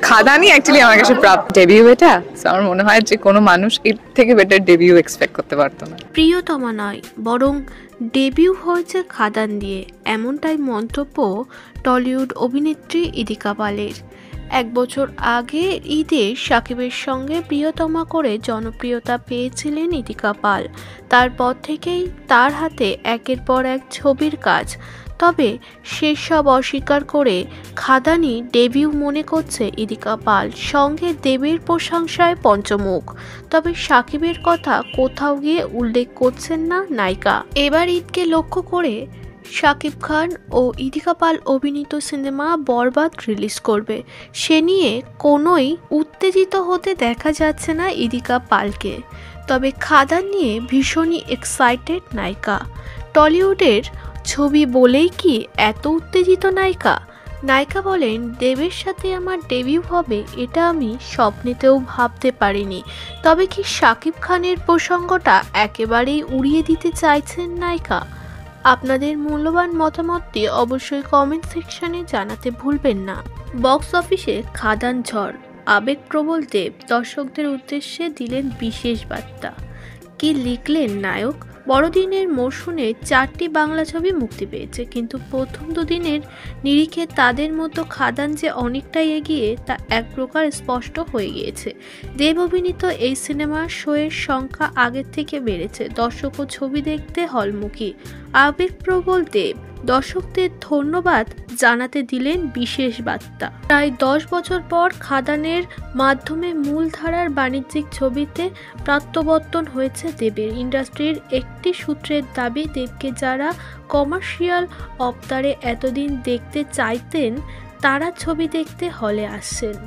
খাদানই actually আমার কাছে debut এটা, So আমার মনে হয় যে কোনো মানুষ এর থেকে বেটার ডেবিউ এক্সপেক্ট করতে পারতো না। প্রিয়তমা নয়, বরং ডেবিউ হয়েছে খাদান দিয়ে, এমনটাই মন্তব্য টলিউড অভিনেত্রী ইদিকা পালের। 1 বছর আগে ঈদে শাকিবের সঙ্গে প্রিয়তমা করে জনপ্রিয়তা পেয়েছিলেন ইদিকা পাল। তারপর থেকেই তার হাতে একের পর এক ছবির কাজ। তবে সেসব অস্বীকার করে খাদানি ডেবিউ মনে করছে ইদিকা পাল। সঙ্গে দেবের প্রশংসায় পঞ্চমুখ। তবে শাকিবের কথা কোথাও গিয়ে উল্লেখ করছেন না নায়িকা। এবার ঈদকে লক্ষ্য করে শাকিব খান ও ইদিকা পাল অভিনীত সিনেমা বরবাদ রিলিজ করবে। সে নিয়ে কোনোই উত্তেজিত হতে দেখা যাচ্ছে না ইদিকা পালকে। তবে খাদান নিয়ে ভীষণই এক্সাইটেড নায়িকা। টলিউডের ছবি বলেই কি এত উত্তেজিত নায়িকা? নায়িকা বলেন, দেবের সাথে আমার ডেবিউ হবে এটা আমি স্বপ্নেতেও ভাবতে পারিনি। তবে কি শাকিব খানের প্রসঙ্গটা একেবারেই উড়িয়ে দিতে চাইছেন নায়িকা? আপনাদের মূল্যবান মতামতটি অবশ্যই কমেন্ট সেকশনে জানাতে ভুলবেন না। বক্স অফিসে খাদান ঝড়, আবেগপ্রবল দেব দর্শকদের উদ্দেশ্যে দিলেন বিশেষ বার্তা। কি লিখলেন নায়ক? বড়দিনের মরশুমে 4টি বাংলা ছবি মুক্তি পেয়েছে, কিন্তু প্রথম দুদিনের নিরিখে তাদের মতো খাদান যে অনেকটাই এগিয়ে তা এক প্রকার স্পষ্ট হয়ে গিয়েছে। দেব অভিনীত এই সিনেমার শোয়ের সংখ্যা আগের থেকে বেড়েছে। দর্শকও ছবি দেখতে হলমুখী। আবেগপ্রবল দেব দর্শকদের ধন্যবাদ জানাতে দিলেন বিশেষ বার্তা। প্রায় 10 বছর পর খাদানের মাধ্যমে মূলধারার বাণিজ্যিক ছবিতে প্রত্যাবর্তন হয়েছে দেবের। ইন্ডাস্ট্রির একটি সূত্রের দাবি, দেবকে যারা কমার্শিয়াল অবতারে এতদিন দেখতে চাইতেন তারা ছবি দেখতে হলে আসছেন।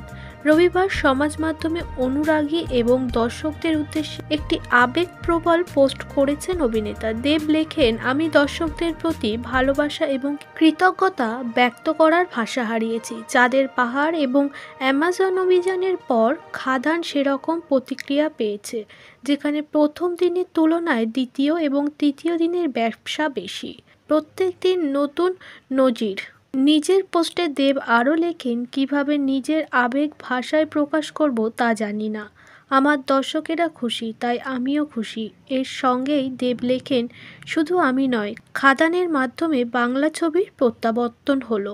রবিবার সমাজ মাধ্যমে অনুরাগী এবং দর্শকদের উদ্দেশ্যে একটি আবেগপ্রবল পোস্ট করেছেন অভিনেতা। দেব লেখেন, আমি দর্শকদের প্রতি ভালোবাসা এবং কৃতজ্ঞতা ব্যক্ত করার ভাষা হারিয়েছি। চাঁদের পাহাড় এবং অ্যামাজন অভিযানের পর খাদান সেরকম প্রতিক্রিয়া পেয়েছে, যেখানে প্রথম দিনের তুলনায় দ্বিতীয় এবং তৃতীয় দিনের ব্যবসা বেশি। প্রত্যেক দিন নতুন নজির। নিজের পোস্টে দেব আরও লেখেন, কিভাবে নিজের আবেগ ভাষায় প্রকাশ করব তা জানি না। আমার দর্শকেরা খুশি, তাই আমিও খুশি। এর সঙ্গেই দেব লেখেন, শুধু আমি নয়, খাদানের মাধ্যমে বাংলা ছবির প্রত্যাবর্তন হলো।